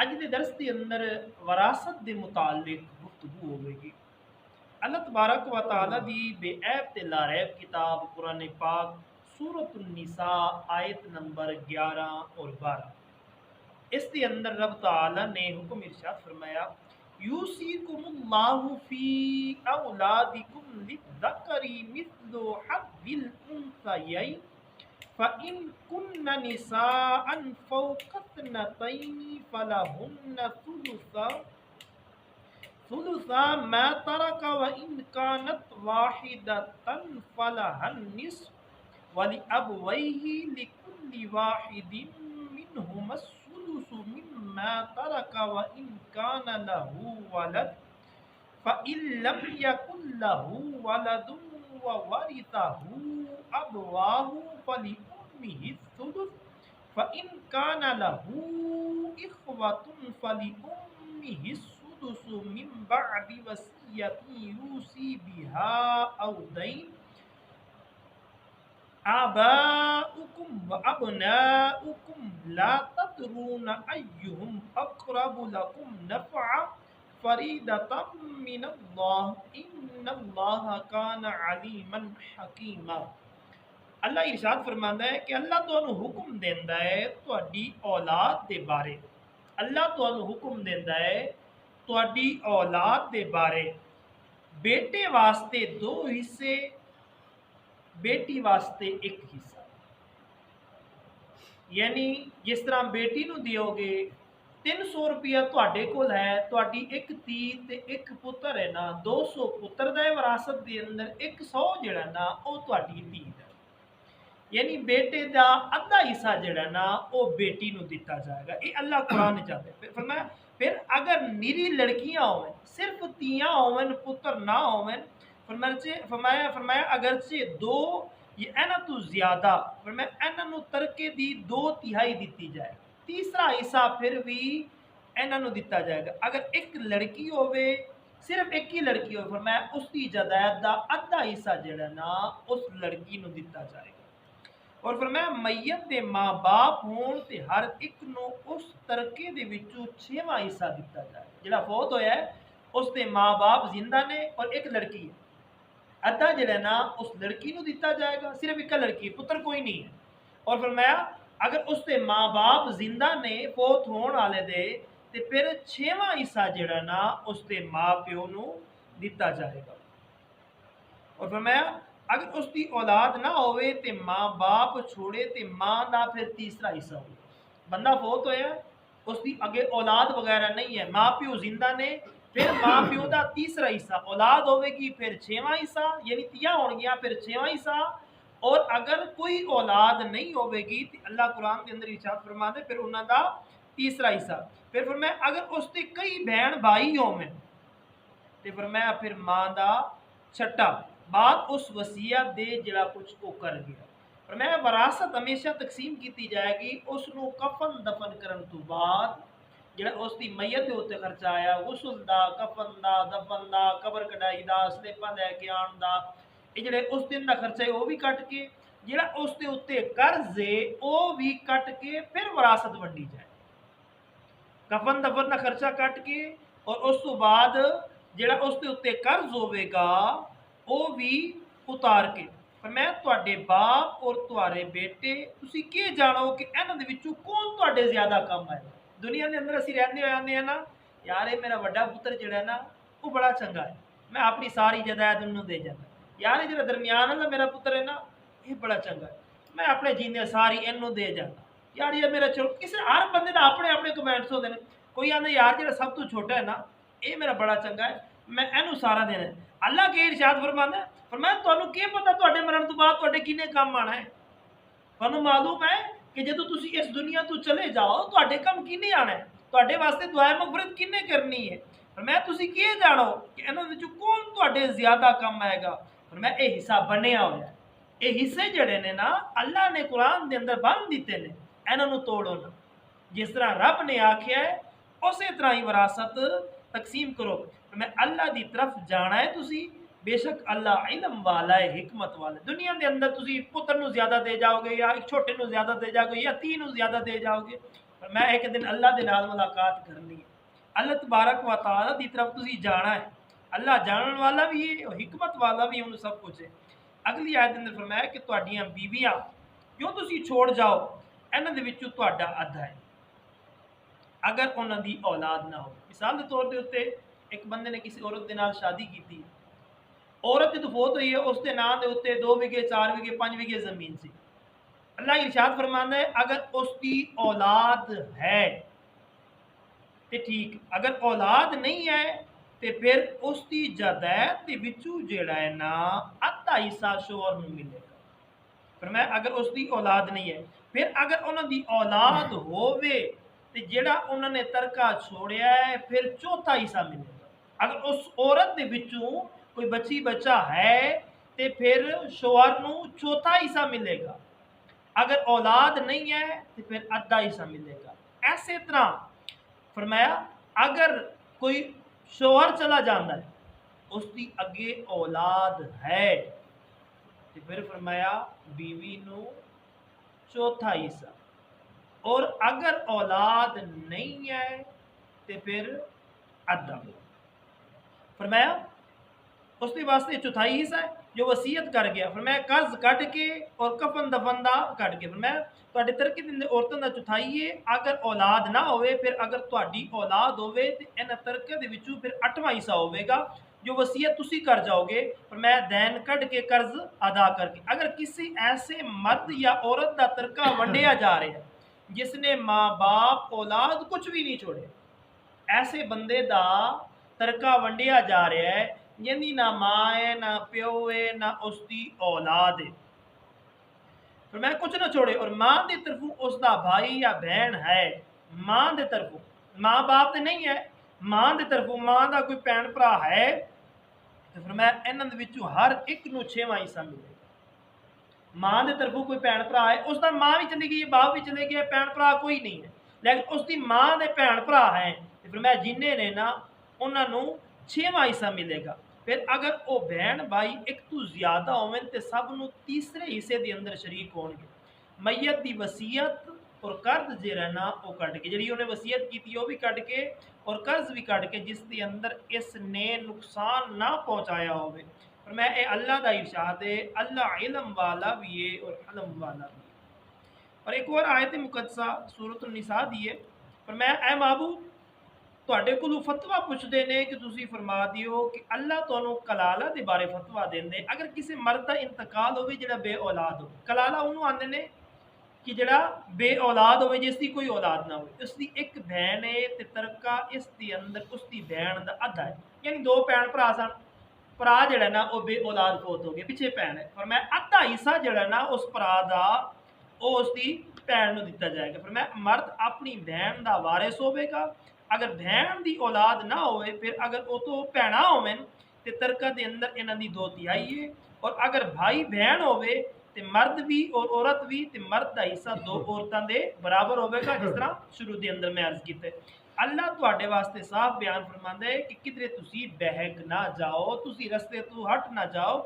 अज के दरस के अंदर वरासत के मुतालिक गुफ्तगू होगी। अल्लाह तबारक व तआला दी बेऐब ते लारैब किताब कुरान पाक सूरत निसा आयत नंबर 11 और 12, इसके अंदर रब तआला ने हुक्म इरशाद फरमाया, यूसीकुमुल्लाहु फी औलादिकुम लिज़्ज़करी मिस्लु हज़्ज़िल उन्सयैन फ़इन कुन्न निसाअन फ़ौक़स्नतैनि फ़लहुन्न सुलुसा मा तरक व इन कानत वाहिदतन फ़लहन निस्फ़ वलिअबवैहि लिकुल्लि वाहिदिन मिनहुमस सुलुसु मिम्मा तरक व इन कान लहु वलद फ़इन लम यकुन लहु वलदुन व वरिसहु अबवाहु फ़लिउम्मिहि सुदुस फ़इन कान लहु इख़्वतुन फ़लिउम्मिहि सुदुसु मिन बअदि वसिय्यतिन यूसी बिहा औ दैन आबाउकुम व अबनाउकुम ला तदरून अय्युहुम अक़रबु लकुम नफ़अ फ़रीदतम मिनल्लाह इन्नल्लाह कान अलीमन हकीमा। अल्लाह इरशाद फरमांदा है कि अल्लाह तुहानू हुक्म देंदा है तुहाडी औलाद दे बारे। अल्लाह तुहानू हुक्म देंदा है तुहाडी औलाद दे बारे। बेटे वास्ते 2 हिस्से, बेटी वास्ते 1 हिस्सा। यानी जिस तरह बेटी नू दियोगे 300 रुपया तुहाडे कोल है, तुहाडी 1 धी ते 1 पुत्र है ना, 200 पुत्र दा विरासत दे अंदर 100 जिहड़ा ना वो तुहाडी धी दा। यानी बेटे का अद्धा हिस्सा जिहड़ा ना वो बेटी नू दिता जाएगा। ये अल्लाह कुरान ने चाहते फिर फरमाया, फिर अगर निरी लड़कियां होवन, सिर्फ तियां होवन, पुत्र ना होवन, फरमाया फरमाया अगरचे 2 या इन्हां तो ज्यादा, फरमाया इन्हां नू तरके दी 2/3 दी जाए, तीसरा हिस्सा फिर भी इन्हां नू दिता जाएगा। अगर एक लड़की होवे, सिर्फ एक ही लड़की हो, फरमाया उसकी जायदाद का अद्धा हिस्सा जिहड़ा ना उस लड़की नू दिता जाएगा। और फरमाया मैयत के माँ बाप होण ते हर एक नू उस तरके दे विचों 6वां हिस्सा दिता जाए। जिहड़ा फौत होया है उसके माँ बाप जिंदा ने और एक लड़की है, अद्धा जिहड़ा ना उस लड़की नू दिता जाएगा, सिर्फ एक लड़की, पुत्र कोई नहीं है। और फरमाया अगर उसके माँ बाप जिंदा ने फौत होण वाले दे ते फिर 6वां हिस्सा जिहड़ा ना उसके माँ प्यो नू दिता जाएगा। और फरमाया अगर उसकी औलाद ना होवे ते माँ बाप छोड़े ते माँ का फिर तीसरा हिस्सा हो। बंदा फौत होया, उसकी अगे औलाद वगैरह नहीं है, माँ प्यो जिंदा ने, फिर माँ प्यो का तीसरा हिस्सा, औलाद होगी फिर 6वां हिस्सा, यानी 3 हो गया फिर 6वां हिस्सा। और अगर कोई औलाद नहीं होगी तो अल्लाह कुरान के अंदर इरशाद फरमाते फिर उन्होंने तीसरा हिस्सा। फिर फरमाया अगर उसके कई बहन भाई होवे तो फरमाया फिर माँ का छठा बाद उस वसीयत दे जिहड़ा कुछ वो कर गया। फरमाया वरासत हमेशा तकसीम की जाएगी उसनू कफन दफन करन तो बाद जिहड़ा उसकी मैयत के उत्ते खर्चा आया, गुसल दा, कफन दा, दफन दा, कबर कढ़ाई दा, स्लेपा लैके आउण दा, ये जिहड़े उस दिन का खर्चा है वो भी कट के, जिहड़ा उसके उत्ते कर्ज है वो भी कट के फिर वरासत वंडी जाए। कफन दफन का खर्चा कट के और उस तो बाद जिहड़ा उसके उत्ते कर्ज होवेगा वो भी उतार के। पर मैं तुहाडे बाप और तुहारे बेटे तुसी के जानो कि इन्हां दे विचों कौन तुहाडे ज्यादा काम आए। दुनिया के अंदर असीं रहंदे होए आने ना यार ये मेरा वड्डा पुत्र जिहड़ा ना वो बड़ा चंगा है, मैं अपनी सारी जायदाद उन्होंने दे जाना। यार जिहड़ा दरमियान वाला मेरा पुत्र है ना ये बड़ा चंगा है, मैं अपने जींदे सारी इन्हों दे जाना। यार ये मेरा चलो किसी हर बंदे का अपने अपने कमेंट्स होते हैं। कोई आंदा यार जो सब तो छोटा है ना ये मेरा बड़ा चंगा है, मैं इनू सारा देना है। अल्लाह के इरशाद फरमांदा फरमाया तुहानू की पता तुहाडे मरण तो बाद तुहाडे किने काम आना है। तुहानू मालूम है कि जो तुसी इस दुनिया तो चले जाओ तुहाडे काम किने आना है, तुहाडे वास्ते दुआ मगफरत किने करनी है। फरमाया तुसी की जानो कि इन्हां विचों कौन तुहाडे ज्यादा काम आएगा। फरमाया ये हिस्सा बनया होया है, ये हिस्से जड़े ने ना अल्लाह ने कुरान के अंदर बन दिते ने, इन्हों तोड़ो ना। जिस तरह रब ने आख्या है उस तरह ही विरासत तकसीम करो। मैं अल्लाह की तरफ जाना है तुसी, बेशक अल्लाह इलम वाला है, हिकमत वाला है। दुनिया के अंदर तुसी पुत्र नू ज्यादा दे जाओगे या एक छोटे नू ज्यादा दे जाओगे या 3 नू ज्यादा दे जाओगे, मैं एक दिन अल्लाह के नाल मुलाकात करनी है, अल्लाह तबारक व तआला की तरफ तुसी जाना है। अल्लाह जानने वाला भी है और हिकमत वाला भी, उन्हें सब कुछ है। अगली आयत अंदर फरमाया कि तुहाडियां बीवियां जो तुसी छोड़ जाओ, इन्हां दे विचों तुहाडा अद्धा है, अगर उन्हां दी औलाद ना हो। मिसाल के तौर के उत्ते एक बंदे ने किसी औरत के नाल शादी की, औरत जो फौत हुई है उसके नाम के उत्ते 2 विगे 4 विगे 5 विगे जमीन सी। अल्लाह इरशाद फरमांदा है अगर उसकी औलाद है तो ठीक, अगर औलाद नहीं है तो फिर उसकी जायदाद के विचों जिहड़ा है ना अद्धा हिस्सा शोहर नूं मिलेगा। फिर मैं अगर उसकी औलाद नहीं है, फिर अगर उन्होंने औलाद होवे तो जिहड़ा उन्होंने तरका छोड़िया है फिर चौथा हिस्सा मिलेगा। अगर उस औरत के विचों कोई बच्ची बच्चा है तो फिर शोहर नूं चौथा हिस्सा मिलेगा, अगर औलाद नहीं है तो फिर अद्धा हिस्सा मिलेगा। ऐसे तरह फरमाया अगर कोई शोहर चला जाता है उसकी अगे औलाद है तो फिर फरमाया बीवी नूं चौथा हिस्सा, और अगर औलाद नहीं है तो फिर अद्धा। फरमाया उसके वास्ते चौथाई हिस्सा है जो वसीयत कर गया। फरमाया कर्ज कट के और कफन दफन दा कट के। फरमाया तुहाडे तरके दिंदे औरतां दा चौथाई है अगर औलाद ना होवे, फिर अगर तुहाडी औलाद होवे ते इन्हां तरके दे विचों फिर 8वां हिस्सा होवेगा जो वसीयत तुसी कर जाओगे। फरमाया दैन कट के कर्ज अदा करके। अगर किसी ऐसे मर्द या औरत का तरका वंडिया जा रहा है जिसने माँ बाप औलाद कुछ भी नहीं छोड़े, ऐसे बंदे का तरका वंडिया जा रहा है जिंदी ना मां है ना प्यो है ना उसकी औलाद है, फिर मैं कुछ ना छोड़े, और मां की तरफों उसका भाई या बहन है, मां की तरफों माँ बाप तो नहीं है, मां की तरफों मां का कोई भैन भरा है तो फिर मैं इन्होंने विचों हर एक नूं 6वां हिस्सा मिलेगा। मां की तरफों कोई भैन भरा है, उसका मां भी चली गई बाप भी चले गए, भैन भरा कोई नहीं है, लेकिन उसकी मां के भैन भरा है तो फिर मैं जिन्हें ने ना उन्होंने 6वां हिस्सा मिलेगा। फिर अगर वो बहन भाई एक तो ज्यादा होवन तो सब नूं तीसरे हिस्से के अंदर शरीक होणगे। मैयत की वसीयत और कर्ज जिहड़ा ना वो कट के, जिहड़ी उन्हें वसीयत की वो भी कट के और कर्ज भी कट के जिसके अंदर इसने नुकसान ना पहुँचाया होवे। पर मैं ये अल्लाह का इरशाद है, अल्लाह इल्म वाला भी है और हलम वाला भी है। और एक और आयत मुकद्दसा सूरत निसा दी है, पर मैं ए महबूब ਤੁਹਾਡੇ ਕੋਲੋਂ फतवा पुछते हैं कि तुसी फरमा दियो कि अल्लाह तुहानू कलाला के बारे फतवा देंदे। अगर किसी मर्द का इंतकाल हो जिहड़ा बे औलाद हो, कलाला उन्होंने आंदे ने कि जिहड़ा बे औलाद हो जिसकी कोई औलाद ना हो, उसकी एक बहन है तो तरका इसके अंदर उसकी बहन का अद्धा है, यानी 2 भैन भरा सन, भरा जिहड़ा ना वो बे औलाद फौत हो गए, पिछे भैन है, पर मैं अद्धा हिस्सा जिहड़ा ना उस भरा का वो उसकी भैन नूं दिता जाएगा। फिर मैं मर्द अपनी बहन का वारिस होवेगा, अगर बहन की औलाद ना हो फिर अगर वो तो भैन होवन तो तरका के अंदर इन्हों की 2/3 है, और अगर भाई बहन होवे तो मर्द भी और औरत भी तो मर्द का हिस्सा 2 औरतों के बराबर होगा, जिस तरह शुरू के अंदर मैं अर्ज किया। अल्लाह तुहाडे वास्ते साफ बयान फरमांदा है कि किधरे तुसी बहक ना जाओ, तुसी रस्ते तो हट ना जाओ,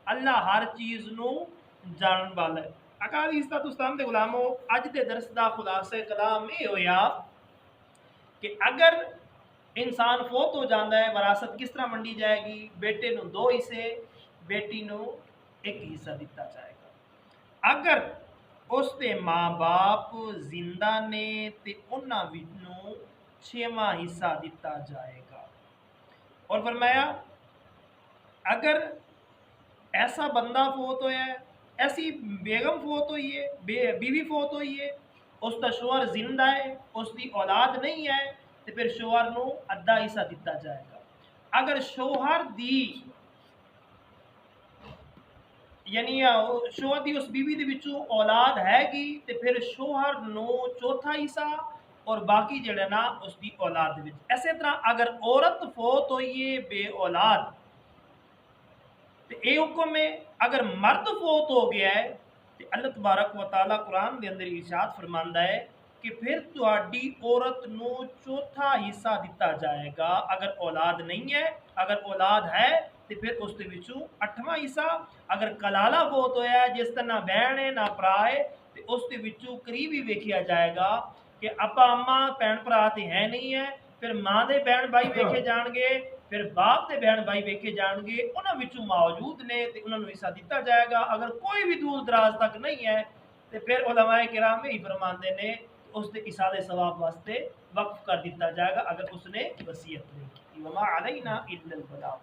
अल्लाह हर चीज़ नूं जानन वाला है। अकाली इस्लाम के गुलामों, अज के दरस का खुलासा कलाम ये होया कि अगर इंसान फौत हो जाता है विरासत किस तरह वंडी जाएगी। बेटे नूं 2 हिस्से, बेटी नूं 1 हिस्सा दिता जाएगा। अगर उसके माँ बाप जिंदा ने तो उन्होंने 6वां हिस्सा दिता जाएगा। और फरमाया अगर ऐसा बंदा फौत होया है, ऐसी बेगम फौत हुई है, बीवी फौत हुई है, उसका शोहर जिंदा है, उसकी औलाद नहीं है तो फिर शोहर नूं अद्धा हिस्सा दिता जाएगा। अगर शोहर दी यानी शोहर की उस बीवी के विचों औलाद हैगी तो फिर शोहर नूं चौथा हिस्सा और बाकी जिहड़ा ना उसकी औलाद विच। इसे तरह अगर औरत फौत हुई है बे औलाद तो ये हुक्म है, अगर मर्द फौत हो गया है तो अल्लाह तबारक व तआला कुरान के अंदर इरशाद फरमांदा है कि फिर तुहाडी औरत नूं चौथा हिस्सा दिता जाएगा। अगर औलाद नहीं है, अगर औलाद है तो फिर उसके विचों 8वां हिस्सा। अगर कलाला फौत होया है जिसका ना बहन है ना भरा है तो उसके विचों करीब ही वेखिया जाएगा, कि आपा अम्मा भैन भरा तो है नहीं है, फिर माँ के भैन भाई वेखे जाएंगे, फिर बाप के भैन भाई वेखे जाएंगे, उन्होंने विचों मौजूद ने तो उन्होंने हिस्सा दिता जाएगा। अगर कोई भी दूर दराज तक नहीं है तो फिर उलमाए किराम ही फरमाते ने उसके इसाले सवाब वास्ते वक्फ कर दिता जाएगा, अगर उसने वसीयत नहीं की। वमा अलैना इल्लल बलाग।